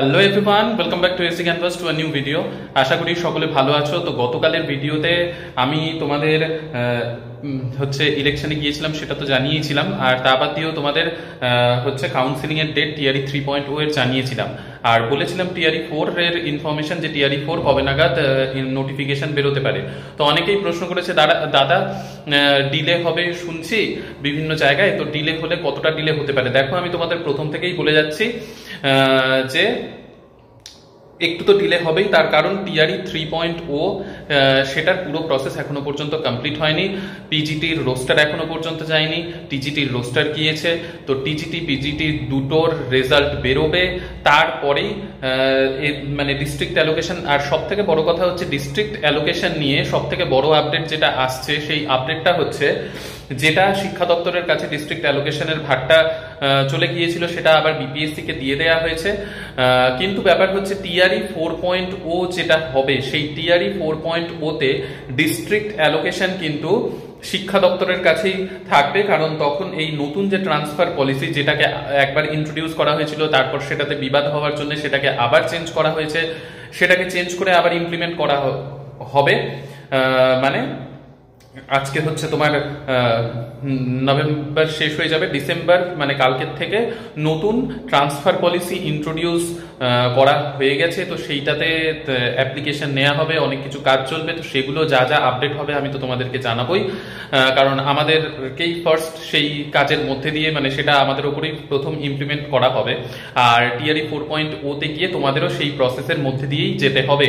Hello everyone, welcome back to AC canvas to a new video. আশা করি সকলে ভালো আছো। তো গতকালের ভিডিওতে আমি তোমাদের ইলেকশনে গিয়েছিলাম, সেটা তো জানিয়েছিলাম। আর তা বাদ দিয়েও তোমাদের কাউন্সিলিং এর ডেট টিআরই 3.0 এর জানিয়েছিলাম। আর বলেছিলাম টিআরই 4 এর ইনফরমেশন, যে টিআরই 4 কবে নাগাদ নোটিফিকেশন বেরোতে পারে। তো অনেকেই প্রশ্ন করেছে, দাদা ডিলে হবে শুনছি বিভিন্ন জায়গায়, তো ডিলে হলে কতটা ডিলে হতে পারে। দেখো, আমি তোমাদের প্রথম থেকেই বলে যাচ্ছি যে একটু তো ডিলে হবেই। তার কারণ টিআরই 3.0 সেটার পুরো প্রসেস এখনো পর্যন্ত কমপ্লিট হয়নি। পিজিটির রোস্টার এখনো পর্যন্ত যায়নি, টিজিটির রোস্টার গিয়েছে। তো টিজিটি পিজিটি দুটোর রেজাল্ট বেরোবে, তারপরেই মানে ডিস্ট্রিক্ট অ্যালোকেশন। আর সব থেকে বড় কথা হচ্ছে, ডিস্ট্রিক্ট অ্যালোকেশন নিয়ে সব থেকে বড় আপডেট যেটা আসছে, সেই আপডেটটা হচ্ছে যেটা শিক্ষা দপ্তরের কাছে ডিস্ট্রিক্ট অ্যালোকেশনের ভারটা চলে গিয়েছিল, সেটা আবার বিপিএসসি কে দিয়ে দেওয়া হয়েছে। কিন্তু ব্যাপার হচ্ছে টিআরই 4.0 যেটা হবে, সেই টিআরই 4.0 তে ডিস্ট্রিক্ট অ্যালোকেশন কিন্তু শিক্ষা দপ্তরের কাছেই থাকবে। কারণ তখন এই নতুন যে ট্রান্সফার পলিসি, যেটাকে একবার ইন্ট্রোডিউস করা হয়েছিল, তারপর সেটাতে বিবাদ হওয়ার জন্য সেটাকে আবার চেঞ্জ করা হয়েছে, সেটাকে চেঞ্জ করে আবার ইমপ্লিমেন্ট করা হবে। মানে আজকে হচ্ছে তোমার নভেম্বর শেষ হয়ে যাবে, ডিসেম্বর মানে কালকের থেকে নতুন ট্রান্সফার পলিসি ইন্ট্রোডিউস করা হয়ে গেছে। তো সেইটাতে অ্যাপ্লিকেশন নেওয়া হবে, অনেক কিছু কাজ চলবে। তো সেগুলো যা যা আপডেট হবে আমি তো তোমাদেরকে জানাবোই, কারণ আমাদেরকেই ফার্স্ট সেই কাজের মধ্যে দিয়ে, মানে সেটা আমাদের উপরেই প্রথম ইমপ্লিমেন্ট করা হবে। আর টিআরই 4.0 তে গিয়ে তোমাদেরও সেই প্রসেসের মধ্যে দিয়েই যেতে হবে।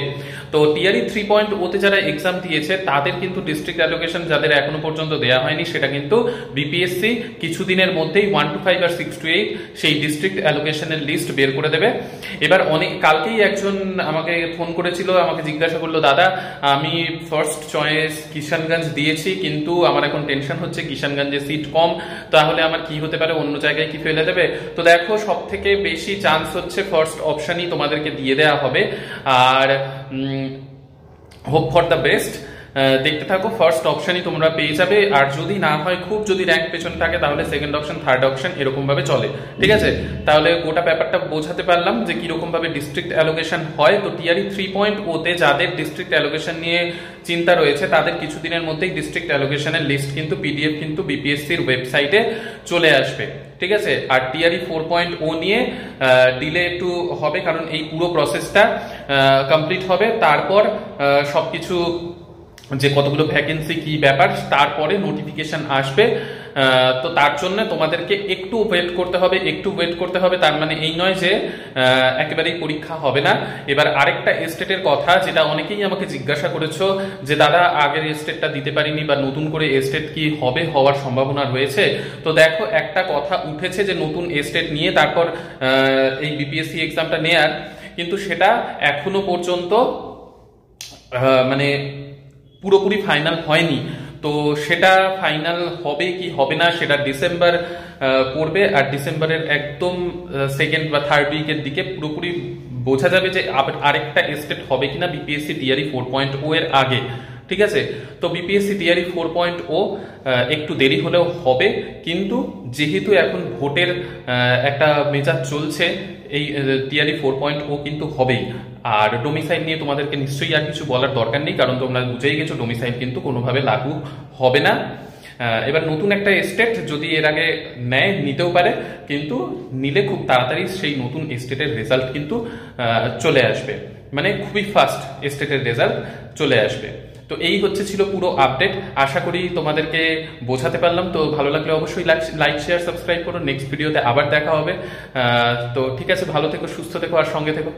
তো টিআরই 3.0 তে যারা এক্সাম দিয়েছে, তাদের কিন্তু ডিস্ট্রিক্ট অ্যালোকেশন যাদের এখনো পর্যন্ত দেওয়া হয়নি, সেটা কিন্তু বিপিএসসি কিছুদিনের মধ্যেই 1 to 5 আর 6 to 8 সেই ডিস্ট্রিক্ট অ্যালোকেশনের লিস্ট বের করে দেবে। এবার কালকেই একজন আমাকে ফোন করেছিল, আমাকে জিজ্ঞাসা করলো, দাদা আমি ফার্স্ট চয়েস কিষানগঞ্জ দিয়েছি, কিন্তু আমার এখন টেনশন হচ্ছে কিষানগঞ্জে সিট কম, তাহলে আমার কি হতে পারে, অন্য জায়গায় কি ফেলে দেবে। তো দেখো, সব থেকে বেশি চান্স হচ্ছে ফার্স্ট অপশনই তোমাদেরকে দিয়ে দেওয়া হবে। আর হোপ ফর দ্য বেস্ট, দেখতে থাকো, ফার্স্ট অপশনই তোমরা পেয়ে যাবে। আর যদি না হয়, খুব যদি র্যাঙ্ক পেছনে থাকে, তাহলে সেকেন্ড অপশন, থার্ড অপশন, এরকম ভাবে চলে। ঠিক আছে, তাহলে গোটা ব্যাপারটা বোঝাতে পারলাম যে কিরকম ভাবে ডিস্ট্রিক্ট অ্যালোকেশন হয়। তো টিআরই 3.0 তে যাদের ডিস্ট্রিক্ট অ্যালোকেশন নিয়ে চিন্তা রয়েছে, তাদের কিছুদিনের মধ্যেই ডিস্ট্রিক্ট অ্যালোকেশনের লিস্ট কিন্তু পিডিএফ কিন্তু বিপিএসসির ওয়েবসাইটে চলে আসবে। ঠিক আছে, আর টিআরই 4.0 নিয়ে ডিলে একটু হবে, কারণ এই পুরো প্রসেসটা কমপ্লিট হবে, তারপর সবকিছু যে কতগুলো ভ্যাকেন্সি কি ব্যাপার, তারপরে নোটিফিকেশন আসবে। তো তার জন্য তোমাদেরকে একটু ওয়েট করতে হবে। তার মানে এই নয় যে একেবারেই পরীক্ষা হবে না। এবার আরেকটা স্টেটের কথা, যেটা অনেকেই আমাকে জিজ্ঞাসা করেছো, যে দাদা আগের স্টেটটা দিতে পারিনি, বা নতুন করে স্টেট কি হওয়ার সম্ভাবনা রয়েছে। তো দেখো, একটা কথা উঠেছে যে নতুন স্টেট নিয়ে তারপর এই বিপিএসসি এক্সামটা নেয়ার, কিন্তু সেটা এখনো পর্যন্ত মানে পুরোপুরি ফাইনাল হয়নি। তো সেটা ফাইনাল হবে কি হবে না, সেটা ডিসেম্বর পড়বে। আর ডিসেম্বরের একদম সেকেন্ড বা থার্ড উইকের দিকে পুরোপুরি বোঝা যাবে যে আরেকটা স্টেট হবে কিনা বিপিএসসি টিআরই 4.0 এর আগে। ঠিক আছে, তো বিপিএসসি টিআরই 4.0 একটু দেরি হলেও হবে, কিন্তু যেহেতু এখন ভোটের একটা মেজাজ চলছে, এই টিআরই 4.0 কিন্তু হবেই। আর ডোমিসাইল নিয়ে তোমাদেরকে নিশ্চয়ই আর কিছু বলার দরকার নেই, কারণ তোমরা বুঝেই গেছো ডোমিসাইল কিন্তু কোনোভাবে লাগু হবে না। এবার নতুন একটা স্টেট যদি এর আগে নিতেও পারে, কিন্তু নিলে খুব তাড়াতাড়ি সেই নতুন স্টেটের রেজাল্ট কিন্তু চলে আসবে, মানে খুবই ফাস্ট স্টেটের রেজাল্ট চলে আসবে। তো এই ছিল পুরো আপডেট। আশা করি তোমাদেরকে বোঝাতে পারলাম। তো ভালো লাগলে অবশ্যই লাইক শেয়ার সাবস্ক্রাইব করো। নেক্সট ভিডিওতে আবার দেখা হবে। তো ঠিক আছে, ভালো থেকো, সুস্থ থেকো, আর সঙ্গে থেকো।